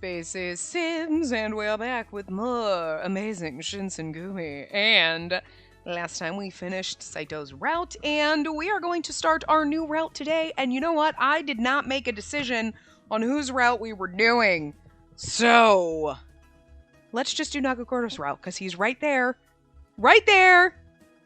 Spacey Sims, and we're back with more amazing Shinsengumi. And last time we finished Saito's route, and we are going to start our new route today. And you know what? I did not make a decision on whose route we were doing. So, let's just do Nagakura's route, because he's right there. Right there!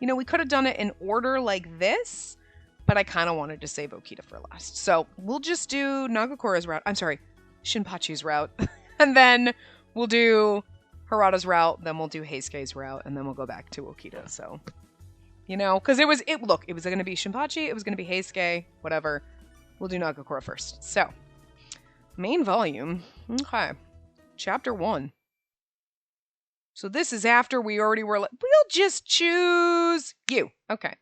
You know, we could have done it in order like this, but I kind of wanted to save Okita for last. So, we'll just do Nagakura's route. I'm sorry, Shinpachi's route. And then we'll do Harada's route, then we'll do Heisuke's route, and then we'll go back to Okita. So, you know, because it was going to be Shinpachi, it was going to be Heisuke, whatever. We'll do Nagakura first. So, main volume. Okay. Chapter 1. So this is after we already were like, we'll just choose you. Okay.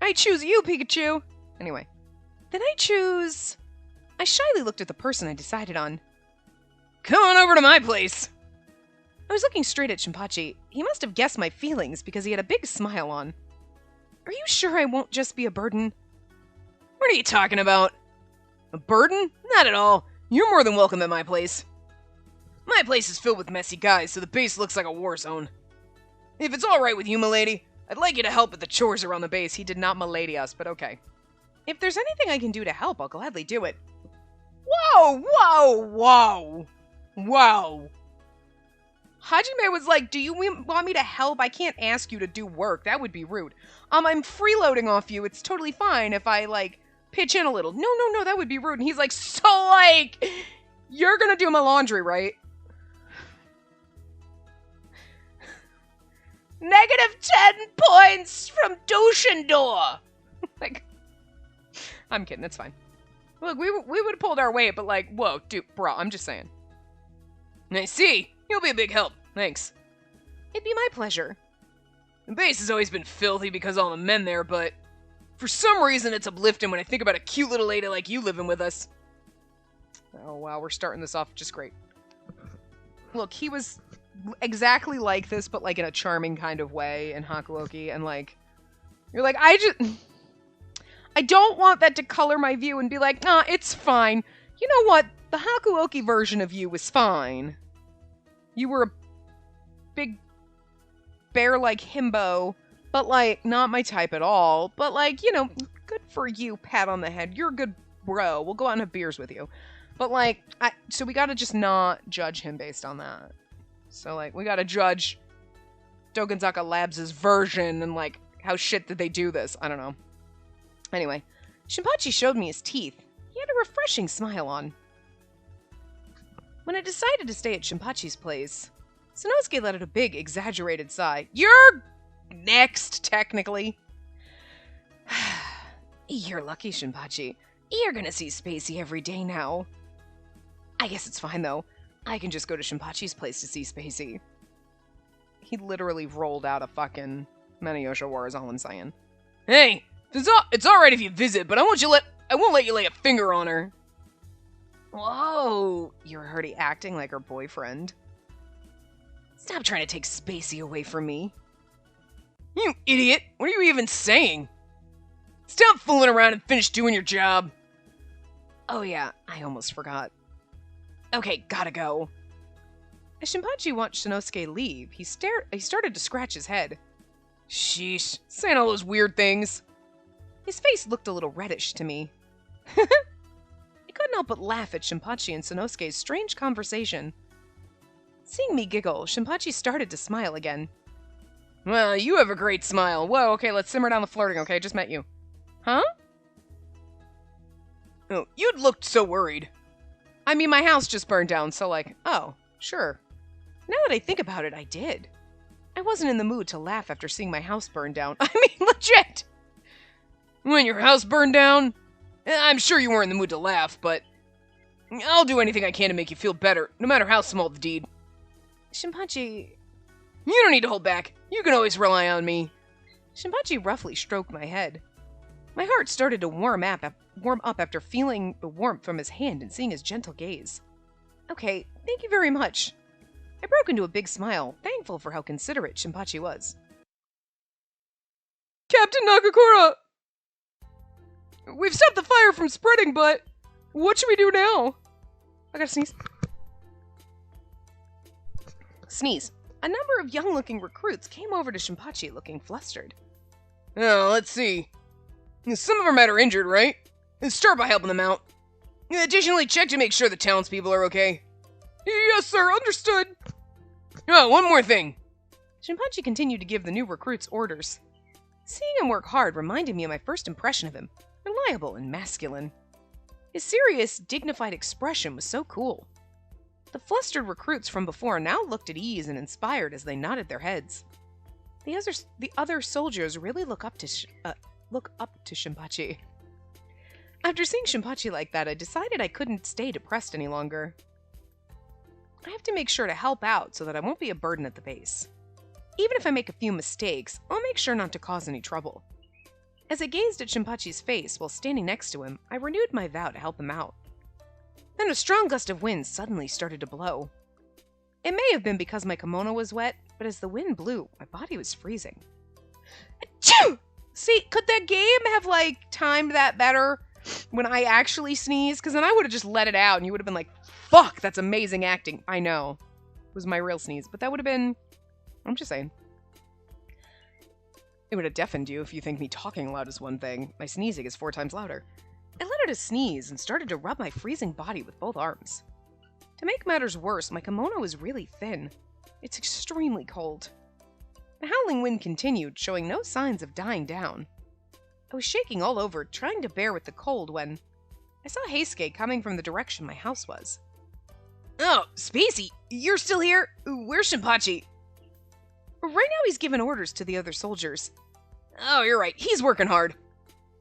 I choose you, Pikachu. Anyway. Then I shyly looked at the person I decided on. Come on over to my place. I was looking straight at Shinpachi. He must have guessed my feelings because he had a big smile on. Are you sure I won't just be a burden? What are you talking about? A burden? Not at all. You're more than welcome at my place. My place is filled with messy guys, so the base looks like a war zone. If it's alright with you, milady, I'd like you to help with the chores around the base. He did not milady us, but okay. If there's anything I can do to help, I'll gladly do it. Whoa, whoa, whoa, whoa. Hajime was like, do you want me to help? I can't ask you to do work. That would be rude. I'm freeloading off you. It's totally fine if I, like, pitch in a little. No, that would be rude. And he's like, so, like, you're gonna do my laundry, right? -10 points from Dushendor. Like, I'm kidding. It's fine. Look, we would have pulled our weight, but like, whoa, dude, bro, I'm just saying. I see. You'll be a big help. Thanks. It'd be my pleasure. The base has always been filthy because of all the men there, but for some reason it's uplifting when I think about a cute little lady like you living with us. Oh, wow, we're starting this off just great. Look, he was exactly like this, but like in a charming kind of way in Hakuoki, and like, you're like, I don't want that to color my view and be like, nah, it's fine. You know what? The Hakuoki version of you was fine. You were a big bear-like himbo, but like, not my type at all. But like, you know, good for you, pat on the head. You're a good bro. We'll go out and have beers with you. But like, so we gotta just not judge him based on that. So like, we gotta judge Dogonzaka Labs' version and like, how shit did they do this? I don't know. Anyway, Shinpachi showed me his teeth. He had a refreshing smile on. When I decided to stay at Shinpachi's place, Sanosuke let out a big, exaggerated sigh. You're next, technically. You're lucky, Shinpachi. You're gonna see Spacey every day now. I guess it's fine, though. I can just go to Shinpachi's place to see Spacey. He literally rolled out a fucking Manayosha War, is all I'm saying. Hey! It's alright if you visit, but I won't let you lay a finger on her. Whoa, you're already acting like her boyfriend. Stop trying to take Spacey away from me. You idiot! What are you even saying? Stop fooling around and finish doing your job. Oh yeah, I almost forgot. Okay, gotta go. As Shinpachi watched Sanosuke leave, he started to scratch his head. Sheesh, saying all those weird things. His face looked a little reddish to me. I couldn't help but laugh at Shinpachi and Sanosuke's strange conversation. Seeing me giggle, Shinpachi started to smile again. Well, you have a great smile. Whoa, okay, let's simmer down the flirting, okay? Just met you. Huh? Oh, you'd looked so worried. I mean, my house just burned down, so like, oh, sure. Now that I think about it, I did. I wasn't in the mood to laugh after seeing my house burn down. I mean, legit! When your house burned down? I'm sure you weren't in the mood to laugh, but I'll do anything I can to make you feel better, no matter how small the deed. Shinpachi... You don't need to hold back. You can always rely on me. Shinpachi roughly stroked my head. My heart started to warm up after feeling the warmth from his hand and seeing his gentle gaze. Okay, thank you very much. I broke into a big smile, thankful for how considerate Shinpachi was. Captain Nagakura! We've stopped the fire from spreading, but what should we do now? I gotta sneeze. Sneeze. A number of young-looking recruits came over to Shinpachi looking flustered. Oh, let's see. Some of our men are injured, right? Start by helping them out. Additionally, check to make sure the townspeople are okay. Yes, sir, understood. Oh, one more thing. Shinpachi continued to give the new recruits orders. Seeing him work hard reminded me of my first impression of him, reliable and masculine. His serious, dignified expression was so cool. The flustered recruits from before now looked at ease and inspired as they nodded their heads. The other soldiers really look up to Shinpachi. After seeing Shinpachi like that, I decided I couldn't stay depressed any longer. I have to make sure to help out so that I won't be a burden at the base. Even if I make a few mistakes, I'll make sure not to cause any trouble. As I gazed at Shinpachi's face while standing next to him, I renewed my vow to help him out. Then a strong gust of wind suddenly started to blow. It may have been because my kimono was wet, but as the wind blew, my body was freezing. Achoo! See, could that game have, timed that better when I actually sneezed? Because then I would have just let it out and you would have been like, fuck, that's amazing acting. I know. It was my real sneeze, but that would have been... I'm just saying. It would have deafened you if you think me talking loud is one thing. My sneezing is 4 times louder. I let out a sneeze and started to rub my freezing body with both arms. To make matters worse, my kimono is really thin. It's extremely cold. The howling wind continued, showing no signs of dying down. I was shaking all over, trying to bear with the cold when I saw Heisuke coming from the direction my house was. Oh, Spacey, you're still here? Where's Shinpachi? Right now he's giving orders to the other soldiers. Oh, you're right. He's working hard.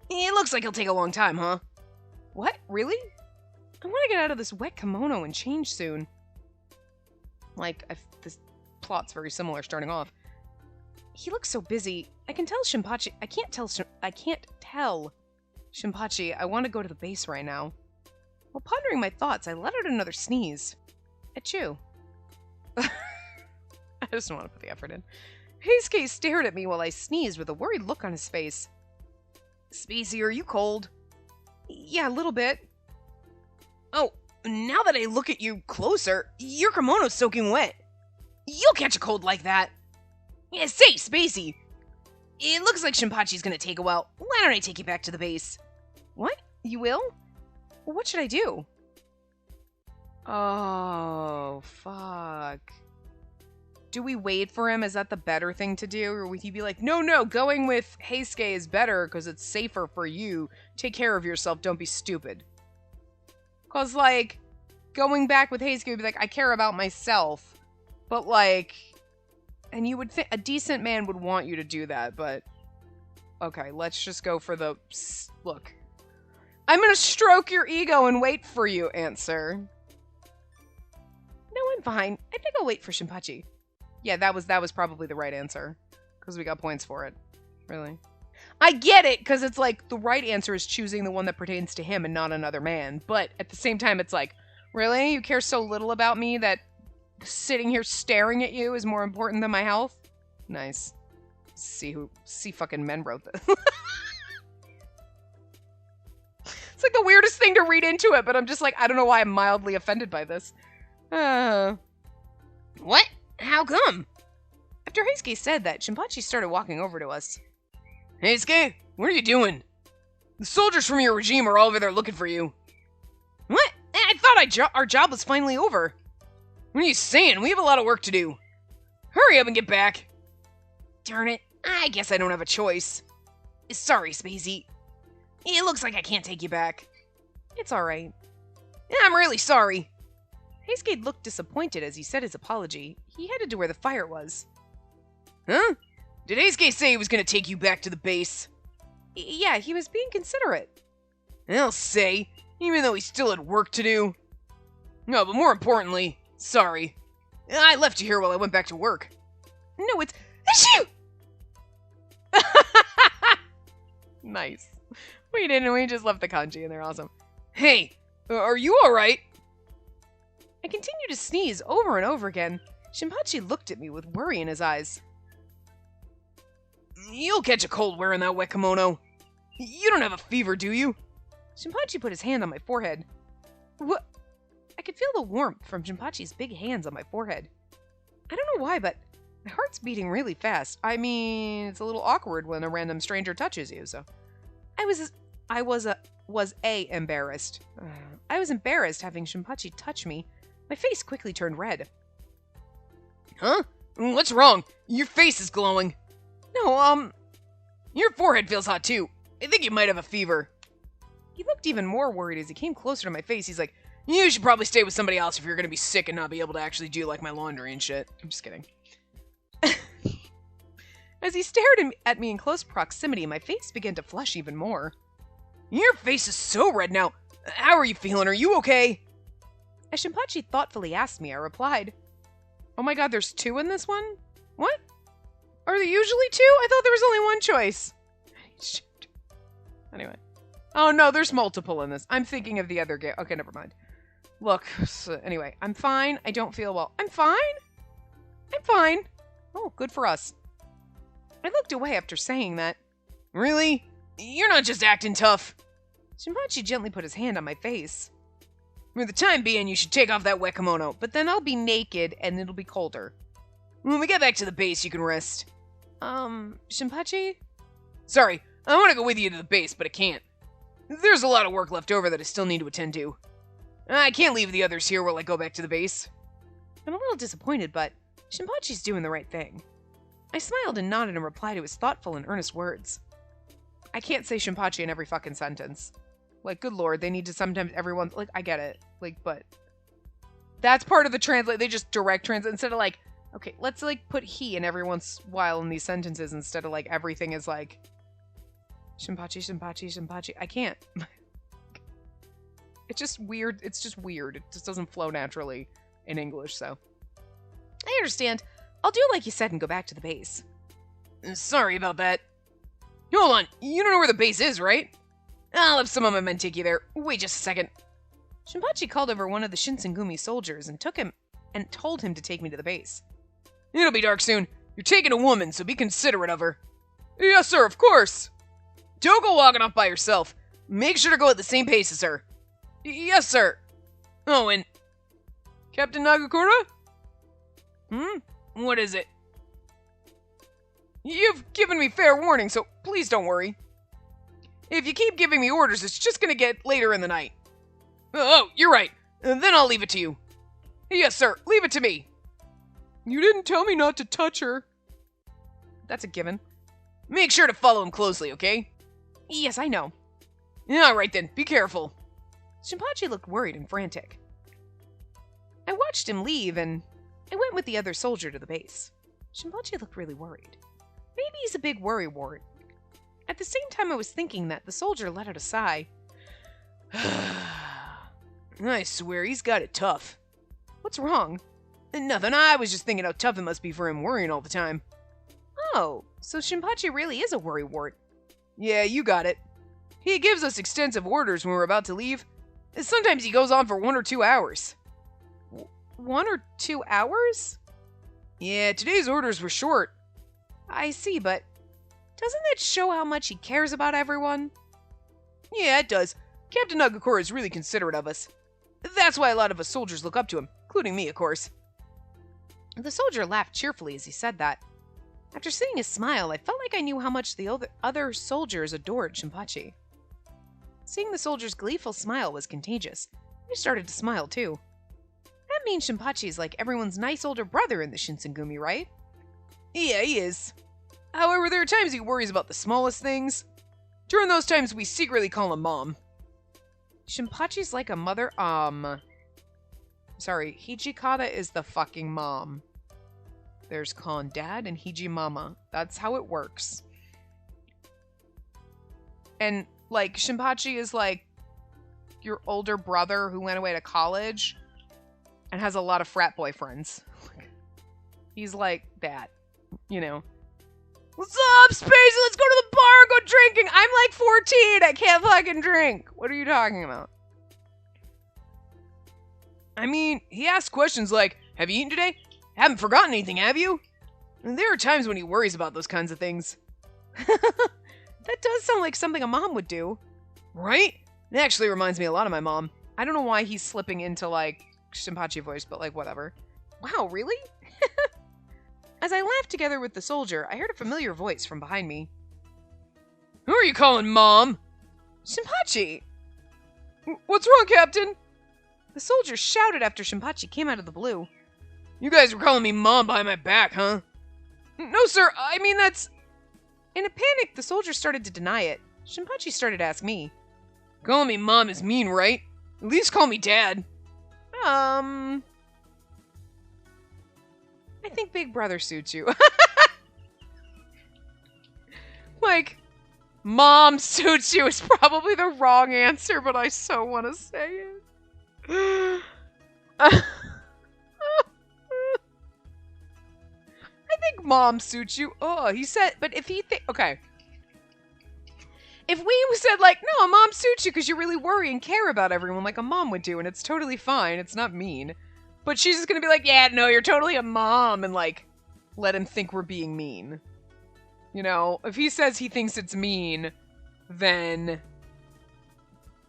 It looks like he'll take a long time, huh? What? Really? I want to get out of this wet kimono and change soon. This plot's very similar starting off. He looks so busy. I can't tell Shinpachi I want to go to the base right now. While pondering my thoughts, I let out another sneeze. Achoo. I just don't want to put the effort in. Heisuke stared at me while I sneezed with a worried look on his face. Spacey, are you cold? Yeah, a little bit. Oh, now that I look at you closer, your kimono's soaking wet. You'll catch a cold like that. Yeah, say, Spacey. It looks like Shinpachi's gonna take a while. Why don't I take you back to the base? What? You will? Well, what should I do? Oh, fuck. Do we wait for him? Is that the better thing to do? Or would he be like, no, going with Heisuke is better because it's safer for you. Take care of yourself. Don't be stupid. Because, going back with Heisuke would be like, I care about myself. But, and you would think a decent man would want you to do that, but okay, let's just go for the look. I'm gonna stroke your ego and wait for you answer. No, I'm fine. I think I'll wait for Shinpachi. Yeah, that was probably the right answer. Because we got points for it. Really. I get it, because it's the right answer is choosing the one that pertains to him and not another man. But at the same time, it's really? You care so little about me that sitting here staring at you is more important than my health? Nice. See fucking men wrote this. It's the weirdest thing to read into it, but I'm just I don't know why I'm mildly offended by this. What? How come? After Heisuke said that, Shinpachi started walking over to us. Heisuke, what are you doing? The soldiers from your regime are all over there looking for you. What? I thought our job was finally over. What are you saying? We have a lot of work to do. Hurry up and get back. Darn it. I guess I don't have a choice. Sorry, Spacey. It looks like I can't take you back. It's alright. I'm really sorry. Heisuke looked disappointed as he said his apology. He headed to where the fire was. Huh? Did Heisuke say he was going to take you back to the base? Yeah, he was being considerate. I'll say, even though he still had work to do. No, but more importantly, sorry. I left you here while I went back to work. No, it's... Achoo! Nice. We didn't, we just left the kanji and they're awesome. Hey, are you alright? I continued to sneeze over and over again. Shinpachi looked at me with worry in his eyes. You'll catch a cold wearing that wet kimono. You don't have a fever, do you? Shinpachi put his hand on my forehead. What? I could feel the warmth from Shinpachi's big hands on my forehead. I don't know why, but my heart's beating really fast. I mean, it's a little awkward when a random stranger touches you, so. I was embarrassed. I was embarrassed having Shinpachi touch me. My face quickly turned red. Huh? What's wrong? Your face is glowing. No, Your forehead feels hot too. I think you might have a fever. He looked even more worried as he came closer to my face. He's like, you should probably stay with somebody else if you're gonna be sick and not be able to actually do like my laundry and shit. I'm just kidding. As he stared at me in close proximity, my face began to flush even more. Your face is so red now. How are you feeling? Are you okay? As Shinpachi thoughtfully asked me, I replied, "Oh my god, there's 2 in this one? What? Are there usually 2? I thought there was only 1 choice." Shoot. Anyway. Oh no, there's multiple in this. I'm thinking of the other game. Okay, never mind. Look, so anyway, I'm fine. I don't feel well. I'm fine? I'm fine. Oh, good for us. I looked away after saying that. Really? You're not just acting tough. Shinpachi gently put his hand on my face. For the time being, you should take off that wet kimono. But then I'll be naked and it'll be colder. When we get back to the base, you can rest. Shinpachi? Sorry, I want to go with you to the base, but I can't. There's a lot of work left over that I still need to attend to. I can't leave the others here while I go back to the base. I'm a little disappointed, but Shinpachi's doing the right thing. I smiled and nodded in reply to his thoughtful and earnest words. I can't say Shinpachi in every fucking sentence. Like, good lord, they need to sometimes everyone... Like, I get it. Like, but... That's part of the translate. They just direct translate instead of like... Okay, let's like put he in every once while in these sentences instead of like everything is like... Shinpachi, Shinpachi, Shinpachi. I can't. It's just weird. It's just weird. It just doesn't flow naturally in English, so... I understand. I'll do like you said and go back to the base. Sorry about that. Hold on, you don't know where the base is, right? I'll have some of my men take you there. Wait just a second. Shinpachi called over one of the Shinsengumi soldiers and told him to take me to the base. It'll be dark soon. You're taking a woman, so be considerate of her. Yes, sir, of course. Don't go walking off by yourself. Make sure to go at the same pace as her. Yes, sir. Oh, and... Captain Nagakura? What is it? You've given me fair warning, so please don't worry. If you keep giving me orders, it's just gonna get later in the night. Oh, you're right. Then I'll leave it to you. Yes, sir. Leave it to me. You didn't tell me not to touch her. That's a given. Make sure to follow him closely, okay? Yes, I know. Alright then, be careful. Shinpachi looked worried and frantic. I watched him leave, and I went with the other soldier to the base. Shinpachi looked really worried. Maybe he's a big worrywart. At the same time I was thinking that, the soldier let out a sigh. I swear, he's got it tough. What's wrong? Nothing, I was just thinking how tough it must be for him worrying all the time. Oh, so Shinpachi really is a worrywart. Yeah, you got it. He gives us extensive orders when we're about to leave. Sometimes he goes on for 1 or 2 hours. 1 or 2 hours? Yeah, today's orders were short. I see, but doesn't that show how much he cares about everyone? Yeah, it does. Captain Nagakura is really considerate of us. That's why a lot of us soldiers look up to him, including me, of course. The soldier laughed cheerfully as he said that. After seeing his smile, I felt like I knew how much the other soldiers adored Shinpachi. Seeing the soldier's gleeful smile was contagious. I started to smile, too. That means Shinpachi is like everyone's nice older brother in the Shinsengumi, right? Yeah, he is. However, there are times he worries about the smallest things. During those times, we secretly call him Mom. Shinpachi's like a mother, Sorry, Hijikata is the fucking mom. There's Kon Dad and Hiji Mama. That's how it works. And, like, Shinpachi is like your older brother who went away to college and has a lot of frat boyfriends. He's like that, you know. What's up, Spacey? Let's go to the bar and go drinking. I'm like 14. I can't fucking drink. What are you talking about? I mean, he asks questions like, have you eaten today? Haven't forgotten anything, have you? And there are times when he worries about those kinds of things. That does sound like something a mom would do. Right? It actually reminds me a lot of my mom. I don't know why he's slipping into, like, Shinpachi voice, but, like, whatever. Wow, really? As I laughed together with the soldier, I heard a familiar voice from behind me. Who are you calling Mom? Shinpachi! What's wrong, Captain? The soldier shouted after Shinpachi came out of the blue. You guys were calling me Mom behind my back, huh? No, sir, I mean that's... In a panic, the soldier started to deny it. Shinpachi started to ask me. Calling me Mom is mean, right? At least call me Dad. I think Big Brother suits you. Like, Mom suits you is probably the wrong answer, but I so want to say it. I think Mom suits you. Oh, he said, but if he okay. If we said, like, no, Mom suits you because you really worry and care about everyone like a mom would do, and it's totally fine, it's not mean. But she's just gonna be like, yeah, no, you're totally a mom, and, like, let him think we're being mean. You know, if he says he thinks it's mean, then...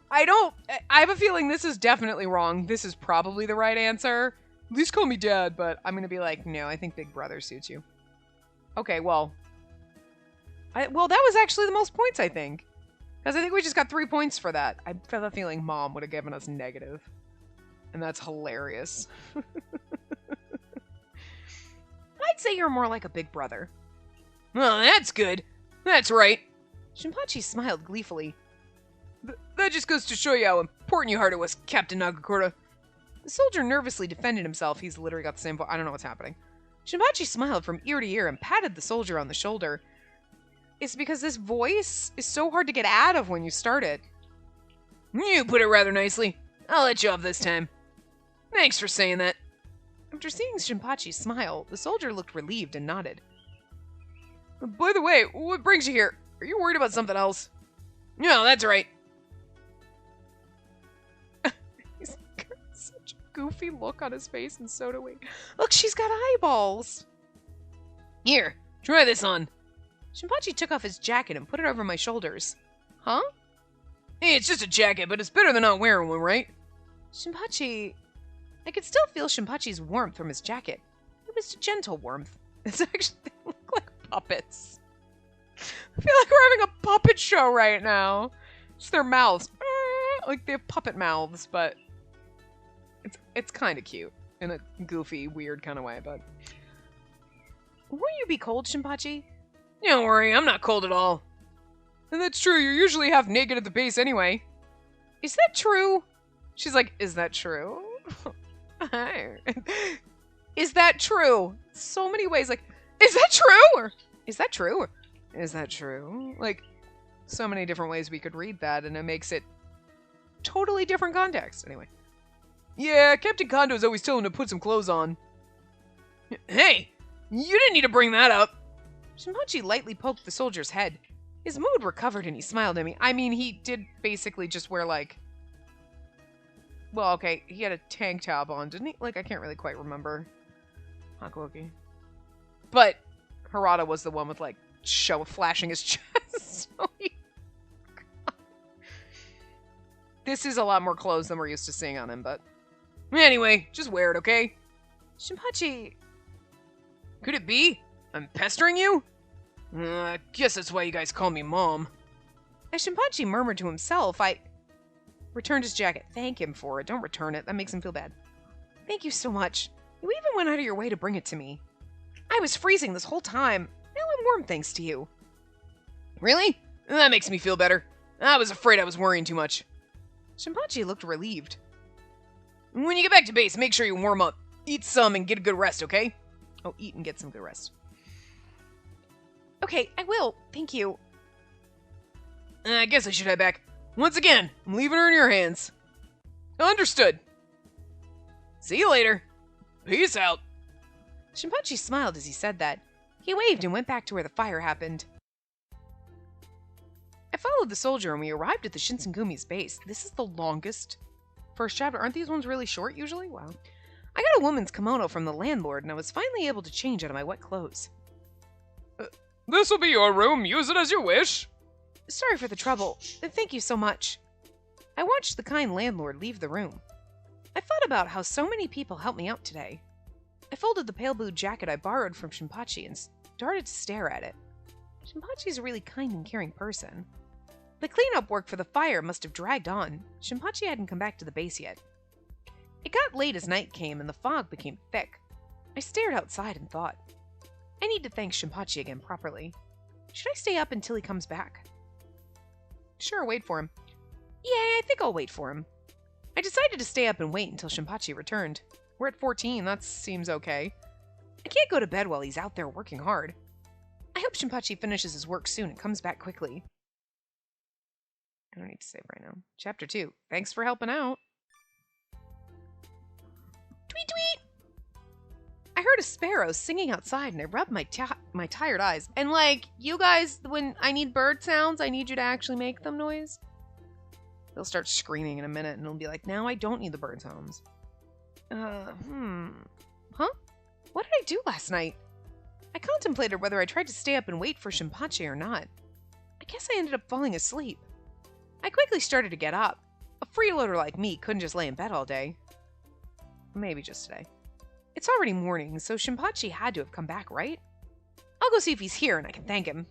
I have a feeling this is definitely wrong. This is probably the right answer. At least call me Dad, but I'm gonna be like, no, I think Big Brother suits you. Okay, well... well, that was actually the most points, I think. Because I think we just got 3 points for that. I have a feeling Mom would have given us negative. And that's hilarious. I'd say you're more like a big brother. Oh, that's good. That's right. Shinpachi smiled gleefully. That just goes to show you how important your heart was, Captain Nagakura. The soldier nervously defended himself. He's literally got the same voice. I don't know what's happening. Shinpachi smiled from ear to ear and patted the soldier on the shoulder. It's because this voice is so hard to get out of when you start it. You put it rather nicely. I'll let you off this time. Thanks for saying that. After seeing Shinpachi smile, the soldier looked relieved and nodded. By the way, what brings you here? Are you worried about something else? No, that's right. He's got such a goofy look on his face, and so do we. Look, she's got eyeballs. Here, try this on. Shinpachi took off his jacket and put it over my shoulders. Huh? Hey, it's just a jacket, but it's better than not wearing one, right? Shinpachi... I could still feel Shinpachi's warmth from his jacket. It was a gentle warmth. It's actually... They look like puppets. I feel like we're having a puppet show right now. Just their mouths. Like, they have puppet mouths, but... It's kind of cute. In a goofy, weird kind of way, but... Won't you be cold, Shinpachi? Don't worry, I'm not cold at all. And that's true, you're usually half naked at the base anyway. Is that true? She's like, is that true? Is that true? So many ways, like, is that true? Or, is that true? Or, is that true? Like, so many different ways we could read that, and it makes it totally different context. Anyway. Yeah, Captain Kondo's always telling him to put some clothes on. Hey, you didn't need to bring that up. Shinpachi lightly poked the soldier's head. His mood recovered and he smiled at me. I mean, he did basically just wear, like... Well, okay, he had a tank top on, didn't he? Like, I can't really quite remember. Hakuoki. But Harada was the one with, like, flashing his chest. So this is a lot more clothes than we're used to seeing on him, but... Anyway, just wear it, okay? Shinpachi... Could it be? I'm pestering you? I guess that's why you guys call me Mom. As Shinpachi murmured to himself, I returned his jacket. Thank him for it. Don't return it. That makes him feel bad. Thank you so much. You even went out of your way to bring it to me. I was freezing this whole time. Now I'm warm thanks to you. Really? That makes me feel better. I was afraid I was worrying too much. Shinpachi looked relieved. When you get back to base, make sure you warm up. Eat some and get a good rest, okay? Oh, eat and get some good rest. Okay, I will. Thank you. I guess I should head back. Once again, I'm leaving her in your hands. Understood. See you later. Peace out. Shinpachi smiled as he said that. He waved and went back to where the fire happened. I followed the soldier and we arrived at the Shinsengumi's base. This is the longest first chapter. Aren't these ones really short usually? Wow. I got a woman's kimono from the landlord and I was finally able to change out of my wet clothes. This'll be your room. Use it as you wish. Sorry for the trouble. Thank you so much. I watched the kind landlord leave the room. I thought about how so many people helped me out today. I folded the pale blue jacket I borrowed from Shinpachi and started to stare at it. Shinpachi's a really kind and caring person. The cleanup work for the fire must have dragged on. Shinpachi hadn't come back to the base yet. It got late as night came and the fog became thick. I stared outside and thought, I need to thank Shinpachi again properly. Should I stay up until he comes back? Sure, wait for him. Yeah, I think I'll wait for him. I decided to stay up and wait until Shinpachi returned. We're at 14, that seems okay. I can't go to bed while he's out there working hard. I hope Shinpachi finishes his work soon and comes back quickly. I don't need to save right now. Chapter 2. Thanks for helping out. Tweet tweet! I heard a sparrow singing outside and I rubbed my tired eyes. And like, you guys, when I need bird sounds, I need you to actually make them noise. They'll start screaming in a minute and it'll be like, now I don't need the bird sounds. Huh? What did I do last night? I contemplated whether I tried to stay up and wait for Shinpachi or not. I guess I ended up falling asleep. I quickly started to get up. A freeloader like me couldn't just lay in bed all day. Maybe just today. It's already morning, so Shinpachi had to have come back, right? I'll go see if he's here and I can thank him.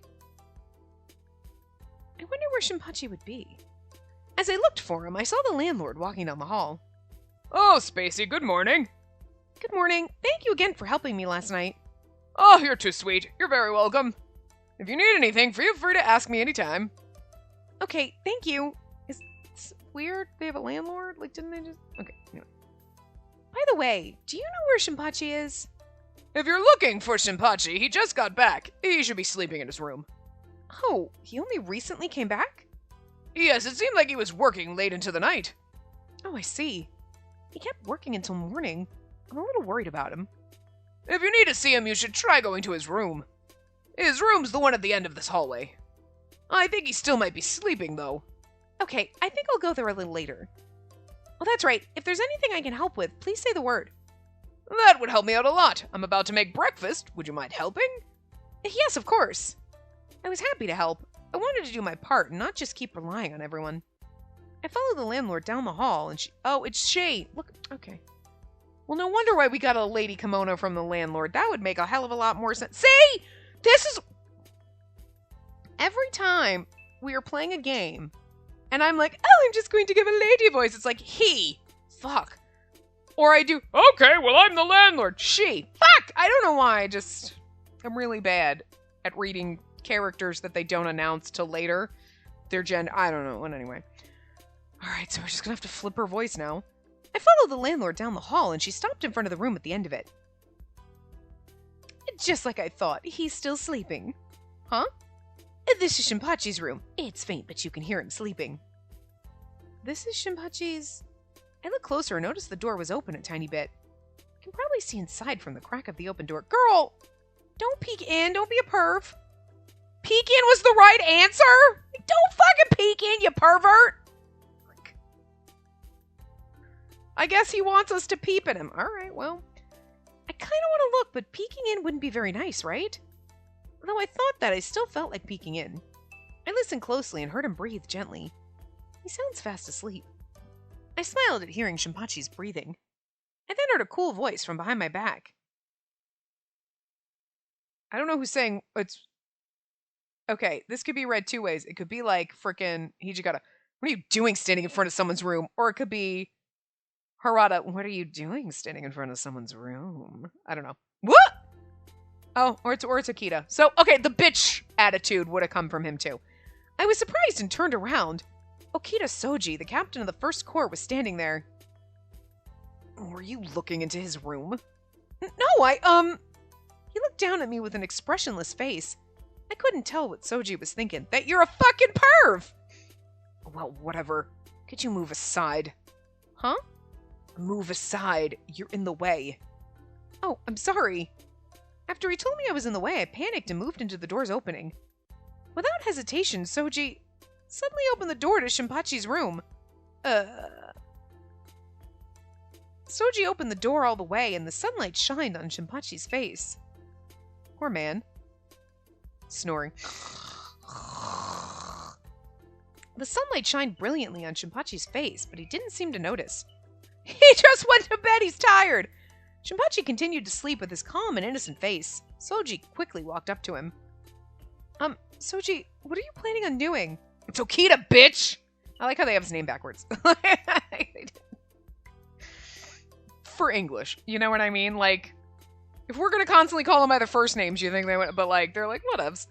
I wonder where Shinpachi would be. As I looked for him, I saw the landlord walking down the hall. Oh, Spacey, good morning. Good morning. Thank you again for helping me last night. Oh, you're too sweet. You're very welcome. If you need anything, feel free to ask me anytime. Okay, thank you. It's weird they have a landlord? Like, didn't they just... Okay, anyway. By the way, do you know where Shinpachi is? If you're looking for Shinpachi, he just got back. He should be sleeping in his room. Oh, he only recently came back? Yes, it seemed like he was working late into the night. Oh, I see. He kept working until morning. I'm a little worried about him. If you need to see him, you should try going to his room. His room's the one at the end of this hallway. I think he still might be sleeping, though. Okay, I think I'll go there a little later. Oh, that's right. If there's anything I can help with, please say the word. That would help me out a lot. I'm about to make breakfast. Would you mind helping? Yes, of course. I was happy to help. I wanted to do my part and not just keep relying on everyone. I followed the landlord down the hall and oh, it's Shay. Look, okay. Well, no wonder why we got a lady kimono from the landlord. That would make a hell of a lot more sense. See? This is... Every time we are playing a game and I'm like, oh, I'm just going to give a lady voice. It's like, he. Fuck. Or I do, okay, well, I'm the landlord. She. Fuck! I don't know why. I'm really bad at reading characters that they don't announce till later. Their gender. I don't know. But anyway. Alright, so we're just gonna have to flip her voice now. I followed the landlord down the hall and she stopped in front of the room at the end of it. Just like I thought, he's still sleeping. Huh? This is Shinpachi's room. It's faint, but you can hear him sleeping. This is Shinpachi's... I looked closer and noticed the door was open a tiny bit. I can probably see inside from the crack of the open door. Girl! Don't peek in, don't be a perv. Peek in was the right answer? Don't fucking peek in, you pervert! I guess he wants us to peep at him. Alright, well. I kind of want to look, but peeking in wouldn't be very nice, right? Though I thought that, I still felt like peeking in. I listened closely and heard him breathe gently. He sounds fast asleep. I smiled at hearing Shinpachi's breathing. I then heard a cool voice from behind my back. I don't know who's saying it's... Okay, this could be read two ways. It could be like frickin' Hijikata, what are you doing standing in front of someone's room? Or it could be Harada, what are you doing standing in front of someone's room? I don't know. What? Oh, or it's Akita. So, okay, the bitch attitude would have come from him too. I was surprised and turned around. Okita Soji, the captain of the First Corps, was standing there. Were you looking into his room? No, He looked down at me with an expressionless face. I couldn't tell what Soji was thinking. That you're a fucking perv! Well, whatever. Could you move aside? Huh? Move aside. You're in the way. Oh, I'm sorry. After he told me I was in the way, I panicked and moved into the door's opening. Without hesitation, Soji suddenly opened the door to Shinpachi's room. Soji opened the door all the way, and the sunlight shined on Shinpachi's face. Poor man. Snoring. The sunlight shined brilliantly on Shinpachi's face, but he didn't seem to notice. He just went to bed, he's tired! Shinpachi continued to sleep with his calm and innocent face. Soji quickly walked up to him. Soji, what are you planning on doing? Tokita, bitch! I like how they have his name backwards. For English, you know what I mean? Like, if we're gonna constantly call them by their first names, you think they would, but like, they're like, whatevs.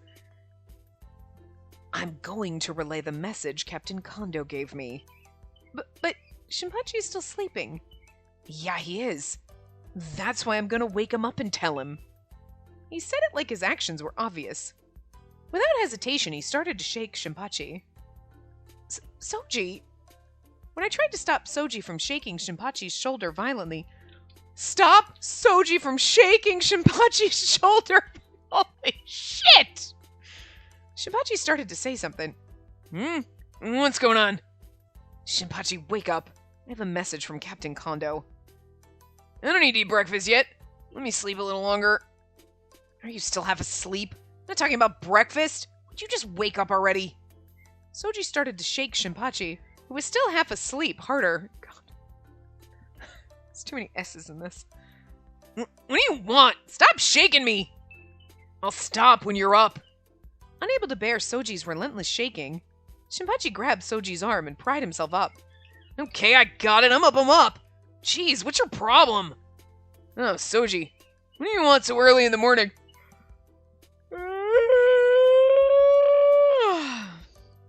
I'm going to relay the message Captain Kondo gave me. But Shinpachi is still sleeping. Yeah, he is. That's why I'm gonna wake him up and tell him. He said it like his actions were obvious. Without hesitation, he started to shake Shinpachi. Soji? When I tried to stop Soji from shaking Shinpachi's shoulder violently... Stop Soji from shaking Shinpachi's shoulder! Holy shit! Shinpachi started to say something. What's going on? Shinpachi, wake up. I have a message from Captain Kondo. I don't need to eat breakfast yet. Let me sleep a little longer. Are you still half asleep? I'm not talking about breakfast. Would you just wake up already? Soji started to shake Shinpachi, who was still half asleep, harder. God. There's too many S's in this. What do you want? Stop shaking me! I'll stop when you're up. Unable to bear Soji's relentless shaking, Shinpachi grabbed Soji's arm and pried himself up. Okay, I got it. I'm up. Jeez, what's your problem? Oh, Soji, what do you want so early in the morning?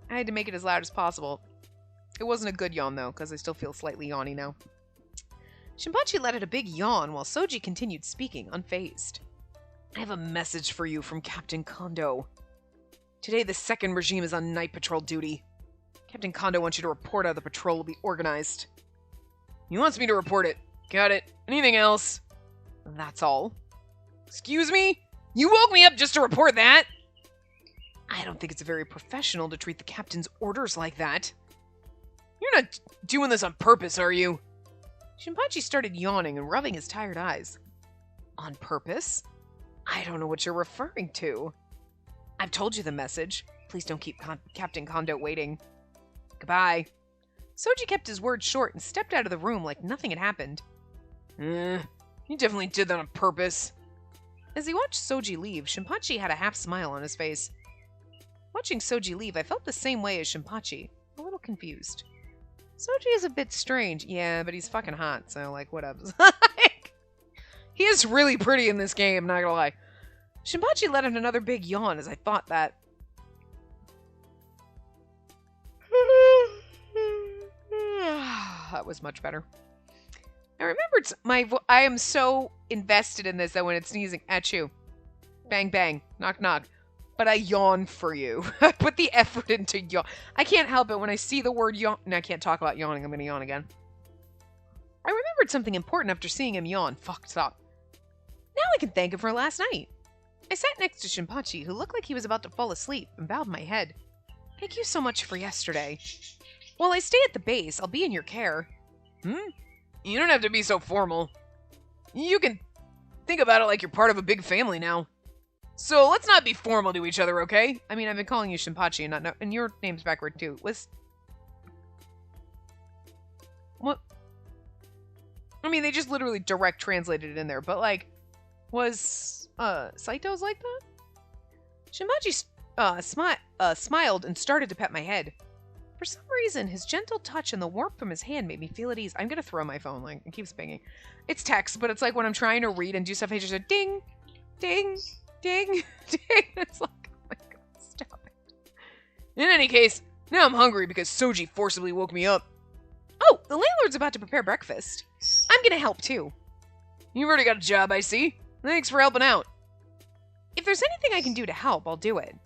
I had to make it as loud as possible. It wasn't a good yawn, though, because I still feel slightly yawny now. Shinpachi let out a big yawn while Soji continued speaking, unfazed. I have a message for you from Captain Kondo. Today, the second regime is on night patrol duty. Captain Kondo wants you to report how the patrol will be organized. He wants me to report it. Got it. Anything else? That's all. Excuse me? You woke me up just to report that? I don't think it's very professional to treat the captain's orders like that. You're not doing this on purpose, are you? Shinpachi started yawning and rubbing his tired eyes. On purpose? I don't know what you're referring to. I've told you the message. Please don't keep Captain Kondo waiting. Goodbye. Soji kept his words short and stepped out of the room like nothing had happened. You definitely did that on purpose. As he watched Soji leave, Shinpachi had a half smile on his face. Watching Soji leave, I felt the same way as Shinpachi, a little confused. Soji is a bit strange. Yeah, but he's fucking hot, so, like, whatever. He is really pretty in this game, not gonna lie. Shinpachi let out another big yawn as I thought that. That was much better. I remembered I am so invested in this that when it's sneezing at you, bang bang, knock knock, but I yawn for you. I put the effort into yawn. I can't help it when I see the word yawn. No, I can't talk about yawning. I'm gonna yawn again. I remembered something important after seeing him yawn. Fuck, stop. Now I can thank him for last night. I sat next to Shinpachi, who looked like he was about to fall asleep, and bowed my head. Thank you so much for yesterday. While I stay at the base, I'll be in your care. You don't have to be so formal. You can think about it like you're part of a big family now. So let's not be formal to each other, okay? I mean, I've been calling you Shinpachi and not know, and your name's backward too. What? I mean, they just literally direct translated it in there, but like, was Saito's like that? Shinpachi smiled and started to pet my head. For some reason, his gentle touch and the warmth from his hand made me feel at ease. I'm gonna throw my phone, like, it keeps binging. It's text, but it's like when I'm trying to read and do stuff, I just go ding, ding, ding, ding. It's like, oh my god, stop it. In any case, now I'm hungry because Soji forcibly woke me up. Oh, the landlord's about to prepare breakfast. I'm gonna help too. You've already got a job, I see. Thanks for helping out. If there's anything I can do to help, I'll do it.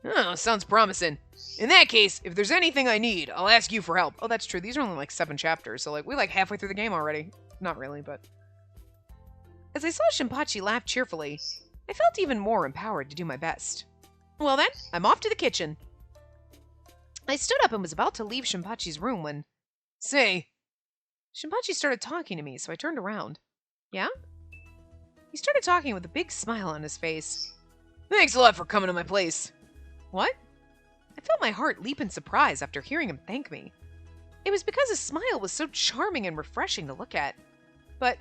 Oh, sounds promising. In that case, if there's anything I need, I'll ask you for help. Oh, that's true. These are only like 7 chapters, so like we're like halfway through the game already. Not really, but... As I saw Shinpachi laugh cheerfully, I felt even more empowered to do my best. Well then, I'm off to the kitchen. I stood up and was about to leave Shinpachi's room when... Say... Shinpachi started talking to me, so I turned around. Yeah? He started talking with a big smile on his face. Thanks a lot for coming to my place. What? I felt my heart leap in surprise after hearing him thank me. It was because his smile was so charming and refreshing to look at. But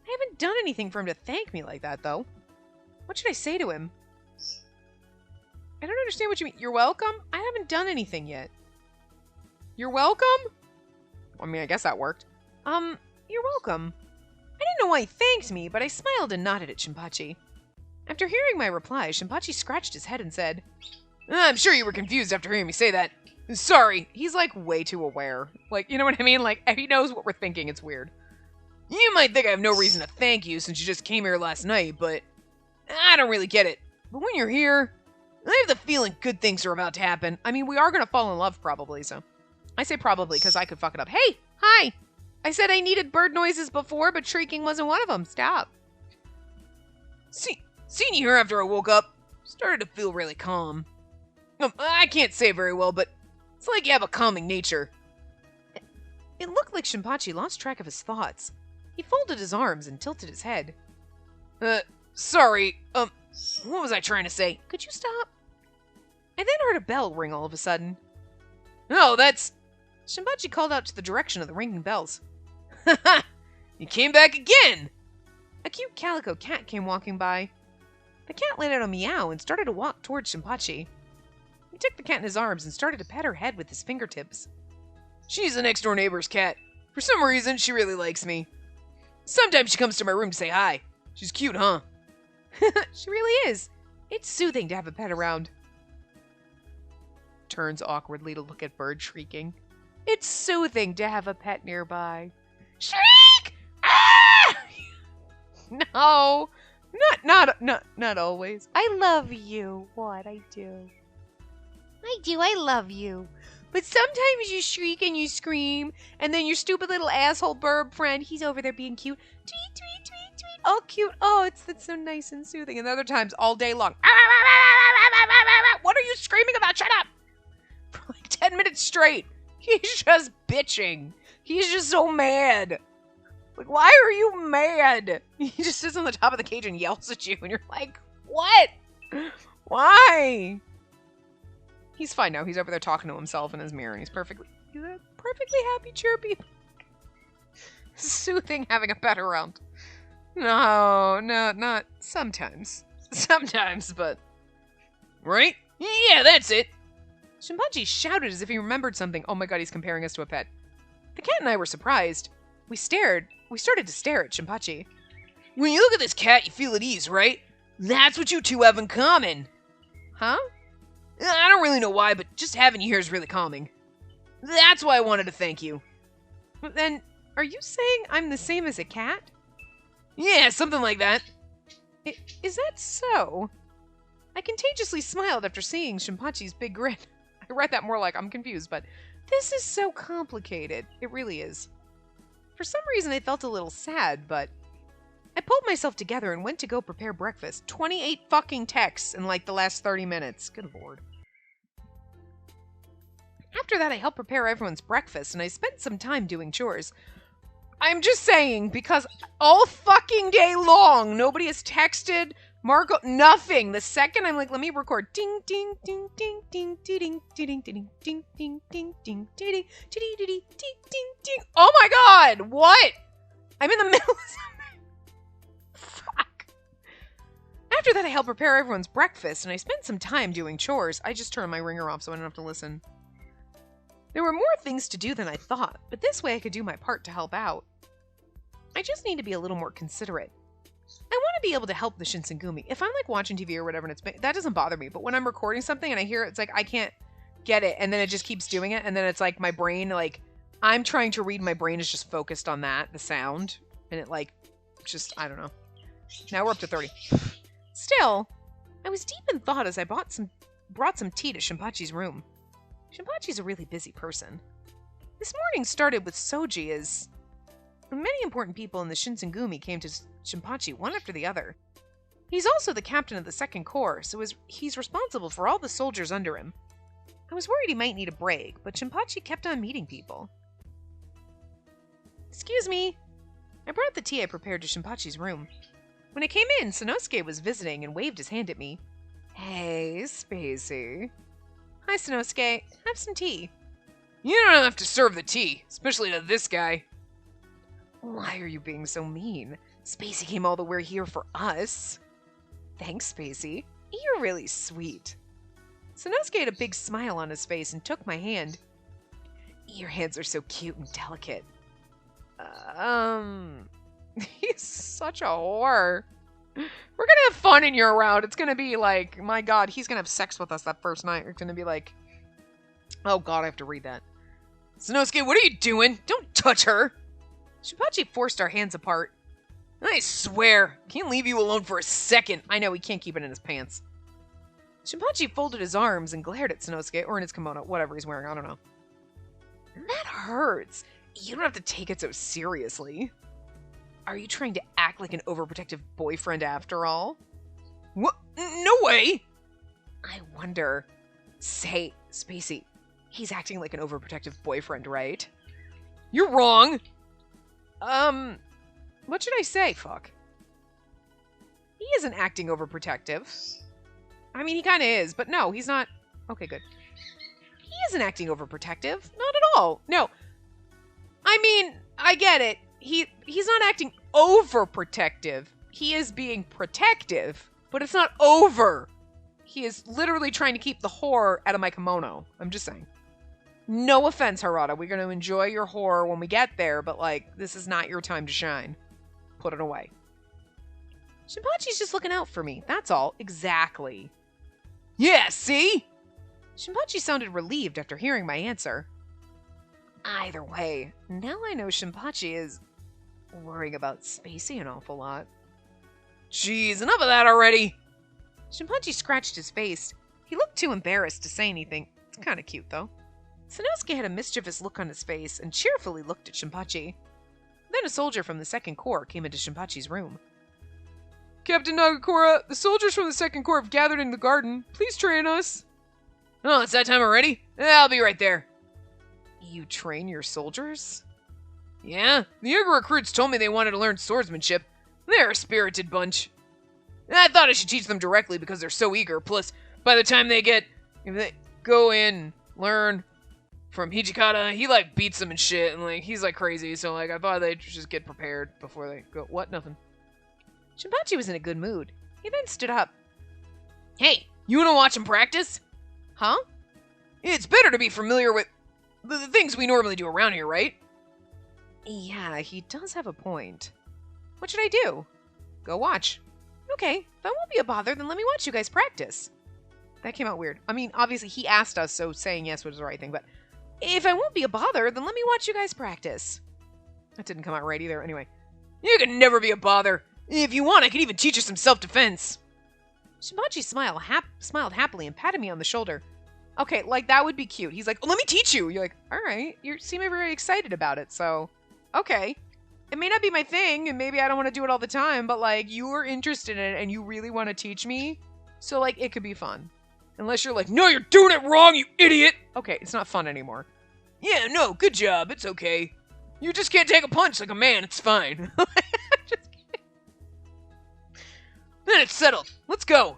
I haven't done anything for him to thank me like that, though. What should I say to him? I don't understand what you mean. You're welcome? I haven't done anything yet. You're welcome? I mean, I guess that worked. You're welcome. I didn't know why he thanked me, but I smiled and nodded at Shinpachi. After hearing my reply, Shinpachi scratched his head and said, I'm sure you were confused after hearing me say that. Sorry. He's like way too aware. Like, you know what I mean? Like, he knows what we're thinking. It's weird. You might think I have no reason to thank you since you just came here last night, but I don't really get it. But when you're here, I have the feeling good things are about to happen. I mean, we are going to fall in love probably, so. I say probably because I could fuck it up. Hey, hi. I said I needed bird noises before, but shrieking wasn't one of them. Stop. Seeing you here after I woke up started to feel really calm. I can't say very well, but it's like you have a calming nature. It looked like Shinpachi lost track of his thoughts. He folded his arms and tilted his head. Sorry, what was I trying to say? Could you stop? I then heard a bell ring all of a sudden. Oh, that's... Shinpachi called out to the direction of the ringing bells. You came back again! A cute calico cat came walking by. The cat let out a meow and started to walk towards Shinpachi. He took the cat in his arms and started to pet her head with his fingertips. She's the next-door neighbor's cat. For some reason, she really likes me. Sometimes she comes to my room to say hi. She's cute, huh? She really is. It's soothing to have a pet around. Turns awkwardly to look at Bird shrieking. It's soothing to have a pet nearby. Shriek! Ah! No, not always. I love you. What I do. I love you. But sometimes you shriek and you scream, and then your stupid little asshole burb friend, he's over there being cute. Tweet, tweet, tweet, tweet. Oh, cute. Oh, that's so nice and soothing. And other times, all day long. What are you screaming about? Shut up! For like 10 minutes straight. He's just bitching. He's just so mad. Like, why are you mad? He just sits on the top of the cage and yells at you, and you're like, what? Why? He's fine now. He's over there talking to himself in his mirror, and he's a perfectly happy, chirpy. Soothing having a pet around. No, not sometimes. Sometimes, but... Right? Yeah, that's it. Shinpachi shouted as if he remembered something. Oh my god, he's comparing us to a pet. The cat and I were surprised. We started to stare at Shinpachi. When you look at this cat, you feel at ease, right? That's what you two have in common. Huh? I don't really know why, but just having you here is really calming. That's why I wanted to thank you. Then, are you saying I'm the same as a cat? Yeah, something like that. Is that so? I contagiously smiled after seeing Shinpachi's big grin. I read that more like I'm confused, but this is so complicated. It really is. For some reason, I felt a little sad, but I pulled myself together and went to go prepare breakfast. 28 fucking texts in like the last 30 minutes. Good lord. After that, I helped prepare everyone's breakfast, and I spent some time doing chores. I'm just saying, because all fucking day long, nobody has texted Marco, nothing. The second I'm like, let me record. Ding, ding, ding, ding, ding, ding, ding, ding, ding, ding, ding, ding, ding, ding, ding, ding, ding, ding. Oh my god, what? I'm in the middle of something. Fuck. After that, I helped prepare everyone's breakfast, and I spent some time doing chores. I just turned my ringer off so I don't have to listen. There were more things to do than I thought, but this way I could do my part to help out. I just need to be a little more considerate. I want to be able to help the Shinsengumi. If I'm like watching TV or whatever and that doesn't bother me, but when I'm recording something and I hear it, it's like I can't get it, and then it just keeps doing it, and then it's like my brain, like I'm trying to read, my brain is just focused on that, the sound, and it like just, I don't know. Now we're up to 30. Still, I was deep in thought as I brought some tea to Shinpachi's room. Shinpachi's a really busy person. This morning started with Soji as many important people in the Shinsengumi came to Shinpachi one after the other. He's also the captain of the 2nd Corps, so he's responsible for all the soldiers under him. I was worried he might need a break, but Shinpachi kept on meeting people. Excuse me. I brought the tea I prepared to Shinpachi's room. When I came in, Sanosuke was visiting and waved his hand at me. Hey, Spacey. Hi, Sanosuke. Have some tea. You don't have to serve the tea, especially to this guy. Why are you being so mean? Spacey came all the way here for us. Thanks, Spacey. You're really sweet. Sanosuke had a big smile on his face and took my hand. Your hands are so cute and delicate. He's such a whore. We're gonna have fun in your round. It's gonna be like, my god, he's gonna have sex with us that first night. It's gonna be like, oh god, I have to read that. Sanosuke, what are you doing? Don't touch her! Shinpachi forced our hands apart. I swear, can't leave you alone for a second. I know, he can't keep it in his pants. Shinpachi folded his arms and glared at Sanosuke, or in his kimono, whatever he's wearing, I don't know. That hurts. You don't have to take it so seriously. Are you trying to act like an overprotective boyfriend after all? What? No way! I wonder. Say, Spacey, he's acting like an overprotective boyfriend, right? You're wrong! What should I say, fuck? He isn't acting overprotective. I mean, he kind of is, but no, he's not. Okay, good. He isn't acting overprotective. Not at all. No. I mean, I get it. He's not acting overprotective. He is being protective, but it's not over. He is literally trying to keep the horror out of my kimono. I'm just saying. No offense, Harada. We're going to enjoy your horror when we get there, but, like, this is not your time to shine. Put it away. Shinpachi's just looking out for me. That's all. Exactly. Yeah, see? Shinpachi sounded relieved after hearing my answer. Either way, now I know Shinpachi is worrying about Spacey an awful lot. Jeez, enough of that already! Shinpachi scratched his face. He looked too embarrassed to say anything. It's kind of cute, though. Sanosuke had a mischievous look on his face and cheerfully looked at Shinpachi. Then a soldier from the 2nd Corps came into Shinpachi's room. Captain Nagakura, the soldiers from the 2nd Corps have gathered in the garden. Please train us. Oh, it's that time already? I'll be right there. You train your soldiers? Yeah, the younger recruits told me they wanted to learn swordsmanship. They're a spirited bunch. I thought I should teach them directly because they're so eager. Plus, by the time they go in, learn from Hijikata, he, like, beats them and shit, and, like, he's, like, crazy, so, like, I thought they'd just get prepared before they go. What? Nothing. Shinpachi was in a good mood. He then stood up. Hey, you want to watch him practice? Huh? It's better to be familiar with the things we normally do around here, right? Yeah, he does have a point. What should I do? Go watch. Okay, if that won't be a bother, then let me watch you guys practice. That came out weird. I mean, obviously he asked us, so saying yes was the right thing, but if I won't be a bother, then let me watch you guys practice. That didn't come out right either. Anyway. You can never be a bother. If you want, I can even teach you some self-defense. Shinpachi smiled happily and patted me on the shoulder. Okay, like, that would be cute. He's like, oh, let me teach you. You're like, all right. You seem very excited about it, so, okay. It may not be my thing, and maybe I don't want to do it all the time, but, like, you are interested in it, and you really want to teach me, so, like, it could be fun. Unless you're like, no, you're doing it wrong, you idiot! Okay, it's not fun anymore. Yeah, no, good job, it's okay. You just can't take a punch like a man, it's fine. Just kidding. Then it's settled. Let's go.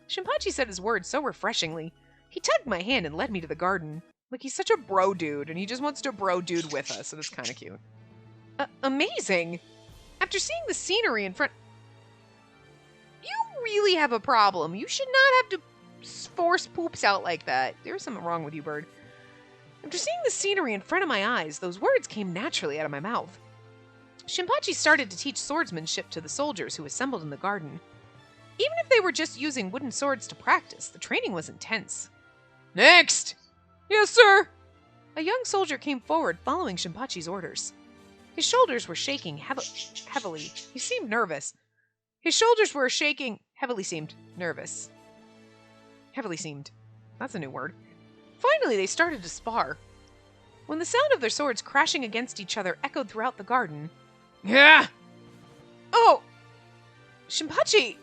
Shinpachi said his words so refreshingly. He tugged my hand and led me to the garden. Like, he's such a bro dude, and he just wants to bro dude with us, so it's kind of cute. Amazing! After seeing the scenery in front... You really have a problem. You should not have to force poops out like that. There's something wrong with you, bird. After seeing the scenery in front of my eyes, those words came naturally out of my mouth. Shinpachi started to teach swordsmanship to the soldiers who assembled in the garden. Even if they were just using wooden swords to practice, the training was intense. Next! Yes, sir! A young soldier came forward following Shinpachi's orders. His shoulders were shaking heavily. He seemed nervous. His shoulders were shaking heavily seemed nervous. Heavily seemed. That's a new word. Finally, they started to spar. When the sound of their swords crashing against each other echoed throughout the garden. Yeah! Oh! Shinpachi!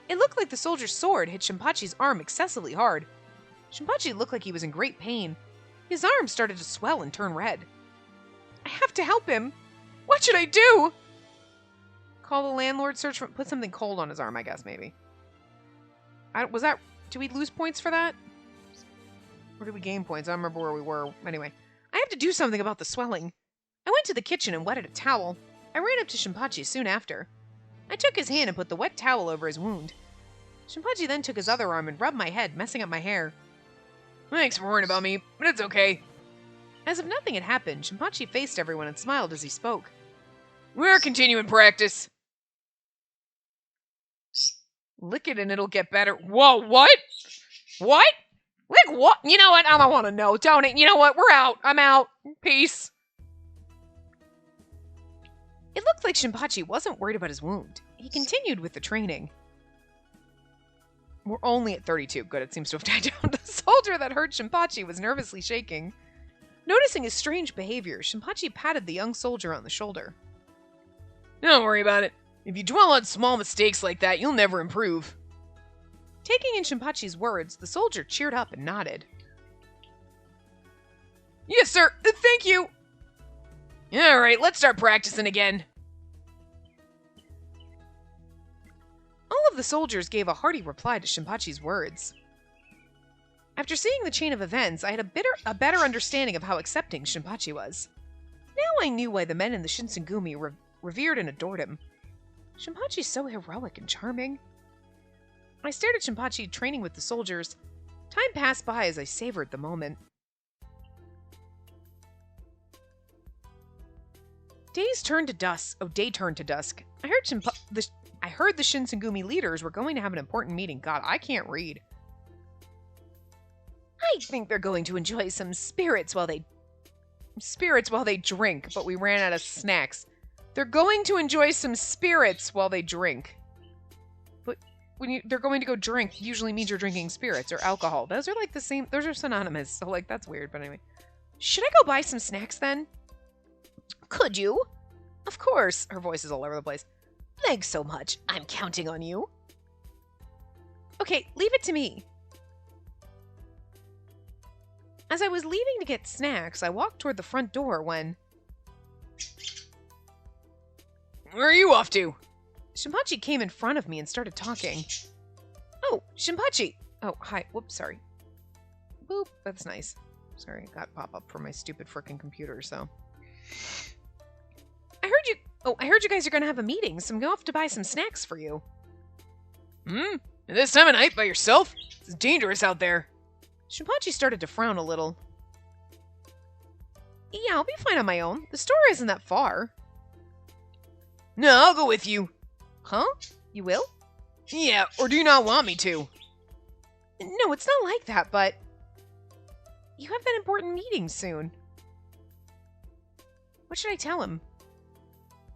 It looked like the soldier's sword hit Shinpachi's arm excessively hard. Shinpachi looked like he was in great pain. His arm started to swell and turn red. I have to help him. What should I do? Call the landlord, search for... Put something cold on his arm, I guess, maybe. Do we lose points for that? Or did we gain points? I don't remember where we were. Anyway, I have to do something about the swelling. I went to the kitchen and wetted a towel. I ran up to Shinpachi soon after. I took his hand and put the wet towel over his wound. Shinpachi then took his other arm and rubbed my head, messing up my hair. Thanks for worrying about me, but it's okay. As if nothing had happened, Shinpachi faced everyone and smiled as he spoke. We're continuing practice. Lick it and it'll get better. Whoa, what? What? Lick what? You know what? I don't want to know. Don't it? You know what? We're out. I'm out. Peace. It looked like Shinpachi wasn't worried about his wound. He continued with the training. We're only at 32. Good, it seems to have died down. The soldier that hurt Shinpachi was nervously shaking. Noticing his strange behavior, Shinpachi patted the young soldier on the shoulder. Don't worry about it. If you dwell on small mistakes like that, you'll never improve. Taking in Shinpachi's words, the soldier cheered up and nodded. Yes, sir. Thank you. All right, let's start practicing again. All of the soldiers gave a hearty reply to Shinpachi's words. After seeing the chain of events, I had a better understanding of how accepting Shinpachi was. Now I knew why the men in the Shinsengumi revered and adored him. Shinpachi's so heroic and charming. I stared at Shinpachi training with the soldiers. Time passed by as I savored the moment. Day turned to dusk. I heard the Shinsengumi leaders were going to have an important meeting. God, I can't read. I think they're going to enjoy some spirits while they drink, but we ran out of snacks. They're going to enjoy some spirits while they drink. But they're going to go drink usually means you're drinking spirits or alcohol. Those are like the same, those are synonymous, so like that's weird, but anyway. Should I go buy some snacks then? Could you? Of course. Her voice is all over the place. Thanks so much. I'm counting on you. Okay, leave it to me. As I was leaving to get snacks, I walked toward the front door when... Where are you off to? Shinpachi came in front of me and started talking. Oh, Shinpachi! Oh, hi. Whoops, sorry. Boop. That's nice. Sorry, I got pop-up from my stupid frickin' computer, so... I heard you guys are gonna have a meeting, so I'm going off to buy some snacks for you. At this time of night by yourself? It's dangerous out there. Shinpachi started to frown a little. Yeah, I'll be fine on my own. The store isn't that far. No, I'll go with you. Huh? You will? Yeah, or do you not want me to? No, it's not like that, but... You have that important meeting soon. What should I tell him?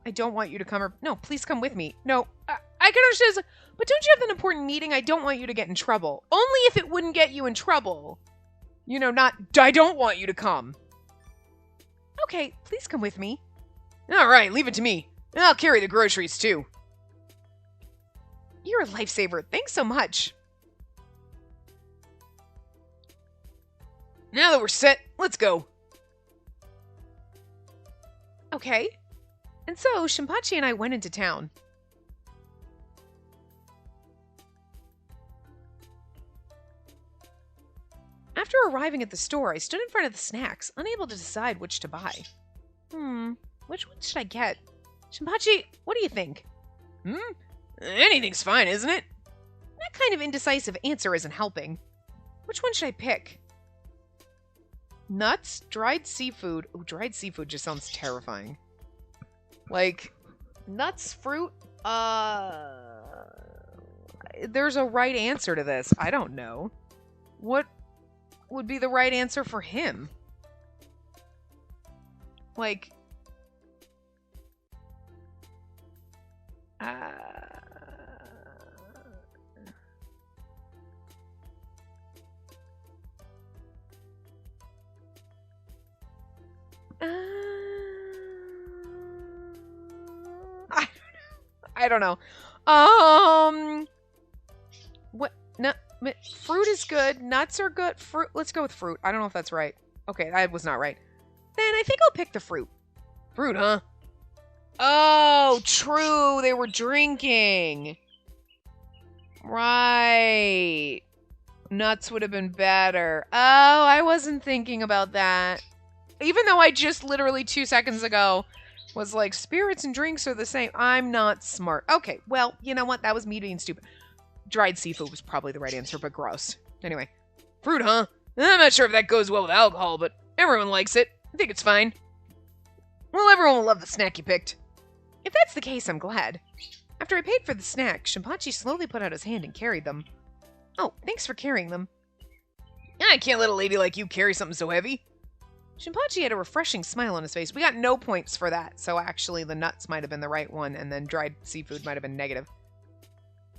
I don't want you to come or... No, please come with me. No, I can understand... But don't you have an important meeting? I don't want you to get in trouble. Only if it wouldn't get you in trouble. You know, not... I don't want you to come. Okay, please come with me. Alright, leave it to me. I'll carry the groceries, too. You're a lifesaver. Thanks so much. Now that we're set, let's go. Okay. And so, Shinpachi and I went into town. After arriving at the store, I stood in front of the snacks, unable to decide which to buy. Which one should I get? Shinpachi, what do you think? Anything's fine, isn't it? That kind of indecisive answer isn't helping. Which one should I pick? Nuts? Dried seafood? Oh, dried seafood just sounds terrifying. Like, nuts, fruit? There's a right answer to this. I don't know. What would be the right answer for him? Like... I don't know. What? No, fruit is good. Nuts are good. Fruit. Let's go with fruit. I don't know if that's right. Okay, that was not right. Then I think I'll pick the fruit. Fruit, huh? Oh, true. They were drinking. Right. Nuts would have been better. Oh, I wasn't thinking about that. Even though I just literally 2 seconds ago was like, spirits and drinks are the same. I'm not smart. Okay, well, you know what? That was me being stupid. Dried seafood was probably the right answer, but gross. Anyway. Fruit, huh? I'm not sure if that goes well with alcohol, but everyone likes it. I think it's fine. Well, everyone will love the snack you picked. If that's the case, I'm glad. After I paid for the snack, Shinpachi slowly put out his hand and carried them. Oh, thanks for carrying them. I can't let a lady like you carry something so heavy. Shinpachi had a refreshing smile on his face. We got no points for that, so actually the nuts might have been the right one, and then dried seafood might have been negative.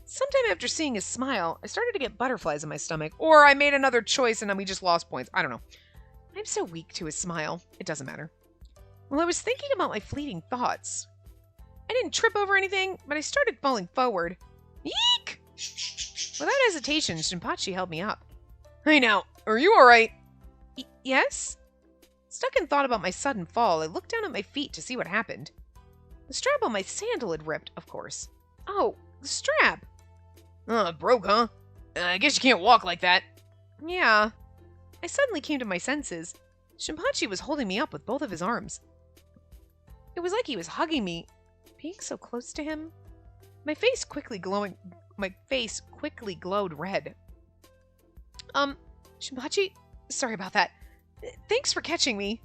Sometime after seeing his smile, I started to get butterflies in my stomach, or I made another choice and then we just lost points. I don't know. I'm so weak to his smile. It doesn't matter. Well, I was thinking about my fleeting thoughts. I didn't trip over anything, but I started falling forward. Eek! Without hesitation, Shinpachi held me up. Hey now, are you alright? Yes? Stuck in thought about my sudden fall, I looked down at my feet to see what happened. The strap on my sandal had ripped, of course. Oh, the strap! It broke, huh? I guess you can't walk like that. Yeah. I suddenly came to my senses. Shinpachi was holding me up with both of his arms. It was like he was hugging me, being so close to him. My face quickly glowed red. Shinpachi? Sorry about that. Thanks for catching me.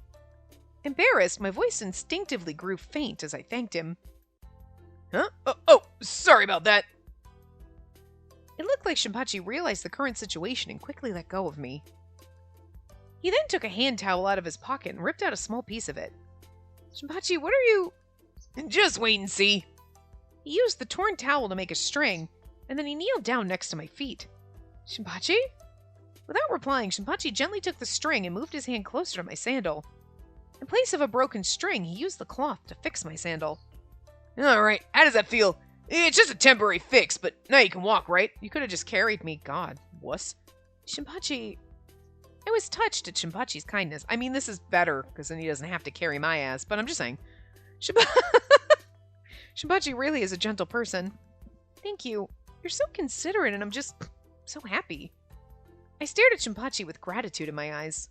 Embarrassed, my voice instinctively grew faint as I thanked him. Huh? Oh, sorry about that. It looked like Shinpachi realized the current situation and quickly let go of me. He then took a hand towel out of his pocket and ripped out a small piece of it. Shinpachi, what are you... Just wait and see. He used the torn towel to make a string, and then he kneeled down next to my feet. Shinpachi? Without replying, Shinpachi gently took the string and moved his hand closer to my sandal. In place of a broken string, he used the cloth to fix my sandal. Alright, how does that feel? It's just a temporary fix, but now you can walk, right? You could have just carried me. God, wuss. Shinpachi... I was touched at Shinpachi's kindness. I mean, this is better, because then he doesn't have to carry my ass, but I'm just saying. Shinpachi really is a gentle person. Thank you. You're so considerate, and I'm just so happy. I stared at Shinpachi with gratitude in my eyes.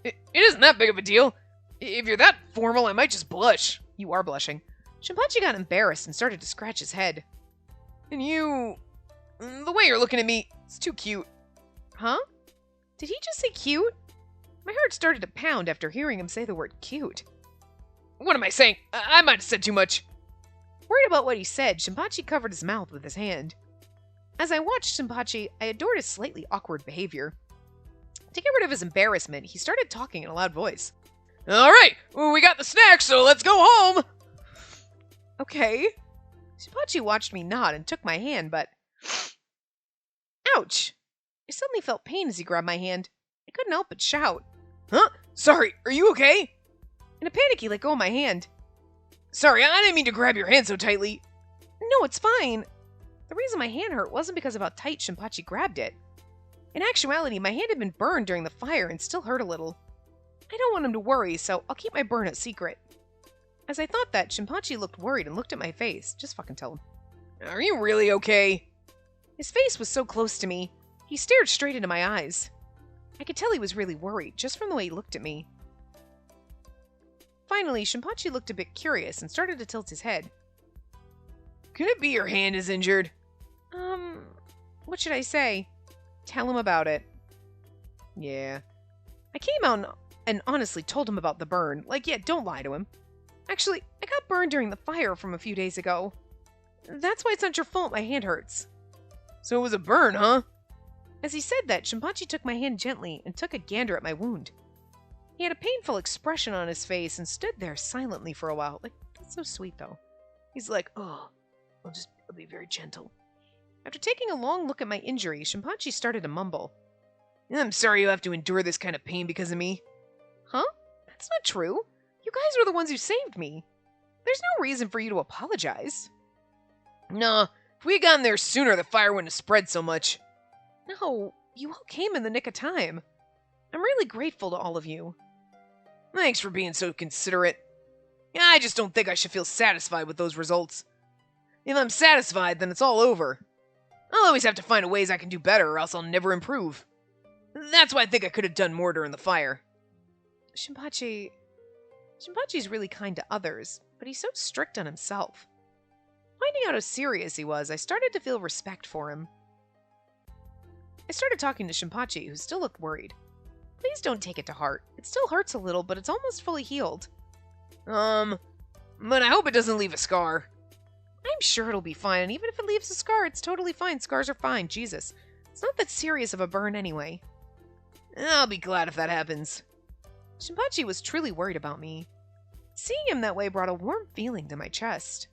It isn't that big of a deal. If you're that formal, I might just blush. You are blushing. Shinpachi got embarrassed and started to scratch his head. And you... The way you're looking at me, it's too cute. Huh? Did he just say cute? My heart started to pound after hearing him say the word cute. What am I saying? I might have said too much. Worried about what he said, Shinpachi covered his mouth with his hand. As I watched Shinpachi, I adored his slightly awkward behavior. To get rid of his embarrassment, he started talking in a loud voice. Alright, well, we got the snacks, so let's go home! Okay. Shinpachi watched me nod and took my hand, but... Ouch! I suddenly felt pain as he grabbed my hand. I couldn't help but shout. Huh? Sorry, are you okay? In a panic, he let go of my hand. Sorry, I didn't mean to grab your hand so tightly. No, it's fine. The reason my hand hurt wasn't because of how tight Shinpachi grabbed it. In actuality, my hand had been burned during the fire and still hurt a little. I don't want him to worry, so I'll keep my burn a secret. As I thought that, Shinpachi looked worried and looked at my face. Just fucking tell him. Are you really okay? His face was so close to me. He stared straight into my eyes. I could tell he was really worried, just from the way he looked at me. Finally, Shinpachi looked a bit curious and started to tilt his head. Could it be your hand is injured? What should I say? Tell him about it. Yeah. I came out and honestly told him about the burn. Like, yeah, don't lie to him. Actually, I got burned during the fire from a few days ago. That's why it's not your fault my hand hurts. So it was a burn, huh? As he said that, Shinpachi took my hand gently and took a gander at my wound. He had a painful expression on his face and stood there silently for a while. Like, that's so sweet, though. He's like, oh, I'll be very gentle. After taking a long look at my injury, Shinpachi started to mumble. I'm sorry you have to endure this kind of pain because of me. Huh? That's not true. You guys were the ones who saved me. There's no reason for you to apologize. Nah, if we had gotten there sooner, the fire wouldn't have spread so much. No, you all came in the nick of time. I'm really grateful to all of you. Thanks for being so considerate. I just don't think I should feel satisfied with those results. If I'm satisfied, then it's all over. I'll always have to find ways I can do better or else I'll never improve. That's why I think I could have done more during the fire. Shinpachi's really kind to others, but he's so strict on himself. Finding out how serious he was, I started to feel respect for him. I started talking to Shinpachi, who still looked worried. Please don't take it to heart. It still hurts a little, but it's almost fully healed. But I hope it doesn't leave a scar. I'm sure it'll be fine, and even if it leaves a scar, it's totally fine. Scars are fine, Jesus. It's not that serious of a burn anyway. I'll be glad if that happens. Shinpachi was truly worried about me. Seeing him that way brought a warm feeling to my chest.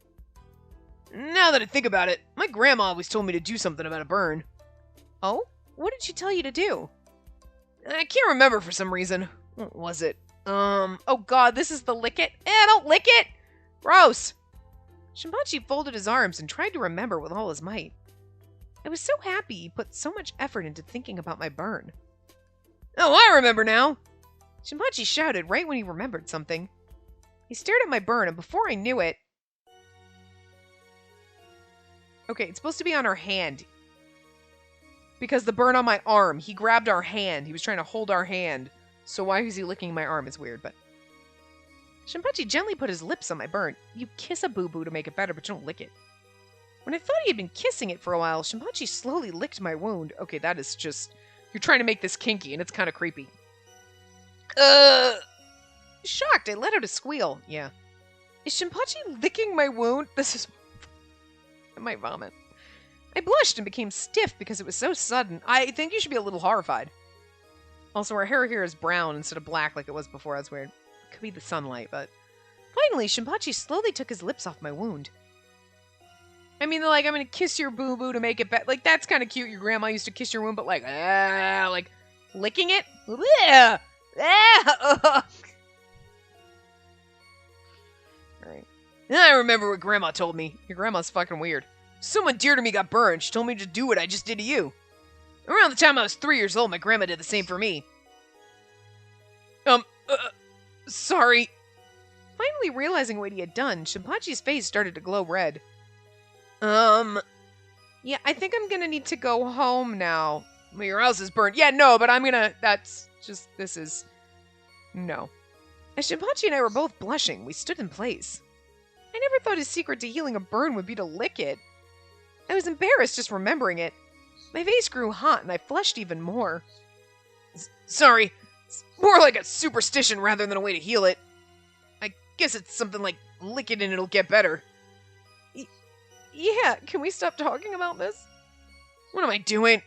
Now that I think about it, my grandma always told me to do something about a burn. Oh? What did she tell you to do? I can't remember for some reason. What was it? Oh god, this is the lick it? Don't lick it! Gross! Shinpachi folded his arms and tried to remember with all his might. I was so happy he put so much effort into thinking about my burn. Oh, I remember now! Shinpachi shouted right when he remembered something. He stared at my burn, and before I knew it... Okay, it's supposed to be on our hand. Because the burn on my arm, he grabbed our hand. He was trying to hold our hand. So why is he licking my arm? It's weird, but... Shinpachi gently put his lips on my burn. You kiss a boo-boo to make it better, but you don't lick it. When I thought he had been kissing it for a while, Shinpachi slowly licked my wound. Okay, that is just... You're trying to make this kinky, and it's kind of creepy. Shocked, I let out a squeal. Yeah. Is Shinpachi licking my wound? This is... I might vomit. I blushed and became stiff because it was so sudden. I think you should be a little horrified. Also, our hair here is brown instead of black like it was before. That's weird. Could be the sunlight, but... Finally, Shinpachi slowly took his lips off my wound. I mean, like, I'm gonna kiss your boo-boo to make it better. Like, that's kind of cute. Your grandma used to kiss your wound, but like licking it? Alright. I remember what Grandma told me. Your grandma's fucking weird. Someone dear to me got burned. She told me to do what I just did to you. Around the time I was 3 years old, my grandma did the same for me. Sorry. Finally realizing what he had done, Shinpachi's face started to glow red. Yeah, I think I'm gonna need to go home now. Well, your house is burned. Yeah, no, but I'm gonna... That's just... This is... No. As Shinpachi and I were both blushing, we stood in place. I never thought his secret to healing a burn would be to lick it. I was embarrassed just remembering it. My face grew hot and I flushed even more. Sorry. It's more like a superstition rather than a way to heal it. I guess it's something like lick it and it'll get better. Yeah, can we stop talking about this? What am I doing?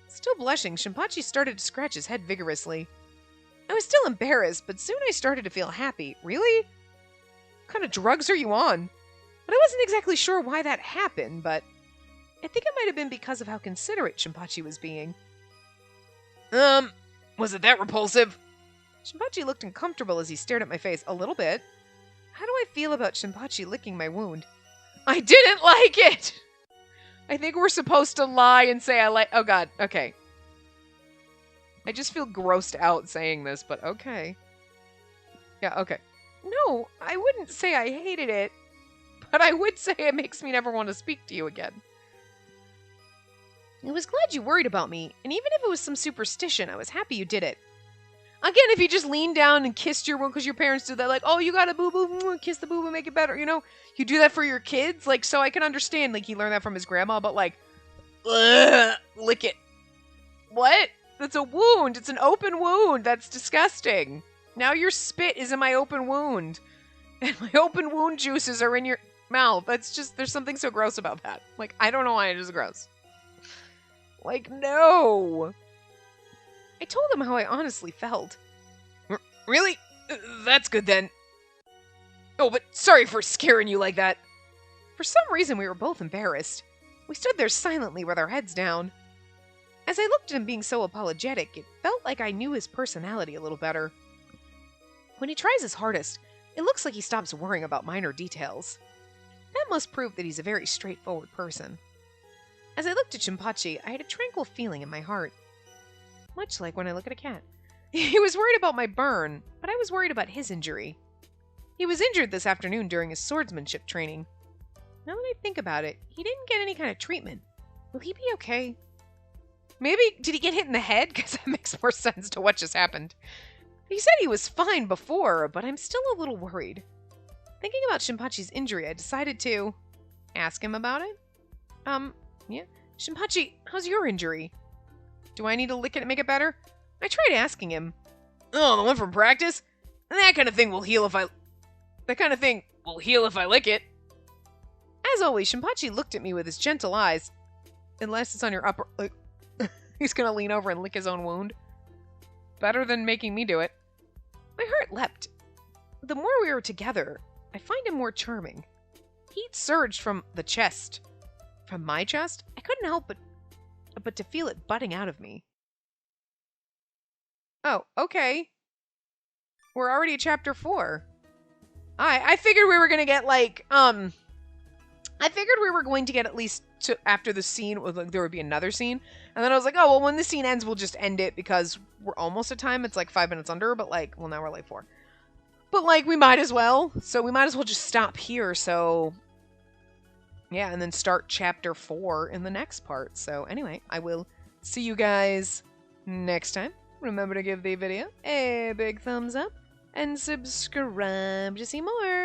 Still blushing, Shinpachi started to scratch his head vigorously. I was still embarrassed, but soon I started to feel happy. Really? What kind of drugs are you on? But I wasn't exactly sure why that happened, but I think it might have been because of how considerate Shinpachi was being. Was it that repulsive? Shinpachi looked uncomfortable as he stared at my face. A little bit. How do I feel about Shinpachi licking my wound? I didn't like it! I think we're supposed to lie and say I like... Oh god, okay. I just feel grossed out saying this, but okay. Yeah, okay. No, I wouldn't say I hated it, but I would say it makes me never want to speak to you again. I was glad you worried about me, and even if it was some superstition, I was happy you did it. Again, if you just leaned down and kissed your wound, because your parents did that, like, oh, you got a boo-boo, kiss the boo-boo, make it better, you know? You do that for your kids, like, so I can understand, like, he learned that from his grandma, but, like, lick it. What? That's a wound. It's an open wound. That's disgusting. Now your spit is in my open wound. And my open wound juices are in your mouth. That's just, there's something so gross about that. Like, I don't know why it is gross. Like, no. I told him how I honestly felt. Really? That's good then. Oh, but sorry for scaring you like that. For some reason, we were both embarrassed. We stood there silently with our heads down. As I looked at him being so apologetic, it felt like I knew his personality a little better. When he tries his hardest, it looks like he stops worrying about minor details. That must prove that he's a very straightforward person. As I looked at Shinpachi, I had a tranquil feeling in my heart. Much like when I look at a cat. He was worried about my burn, but I was worried about his injury. He was injured this afternoon during his swordsmanship training. Now that I think about it, he didn't get any kind of treatment. Will he be okay? Maybe, did he get hit in the head? Because that makes more sense to what just happened. He said he was fine before, but I'm still a little worried. Thinking about Shinpachi's injury, I decided to ask him about it. Yeah. Shinpachi, how's your injury? Do I need to lick it to make it better? I tried asking him. Oh, the one from practice? That kind of thing will heal if I lick it. As always, Shinpachi looked at me with his gentle eyes. Unless it's on your upper... he's gonna lean over and lick his own wound. Better than making me do it. My heart leapt. The more we were together, I find him more charming. Heat surged from the chest. From my chest? I couldn't help but to feel it butting out of me. Oh, okay. We're already at chapter 4. I figured we were gonna get like, I figured we were going to get at least to after the scene, like, there would be another scene. And then I was like, oh, well, when the scene ends, we'll just end it because we're almost at time. It's like 5 minutes under, but like, well, now we're like 4. But like, we might as well. So we might as well just stop here. So yeah, and then start chapter 4 in the next part. So anyway, I will see you guys next time. Remember to give the video a big thumbs up and subscribe to see more.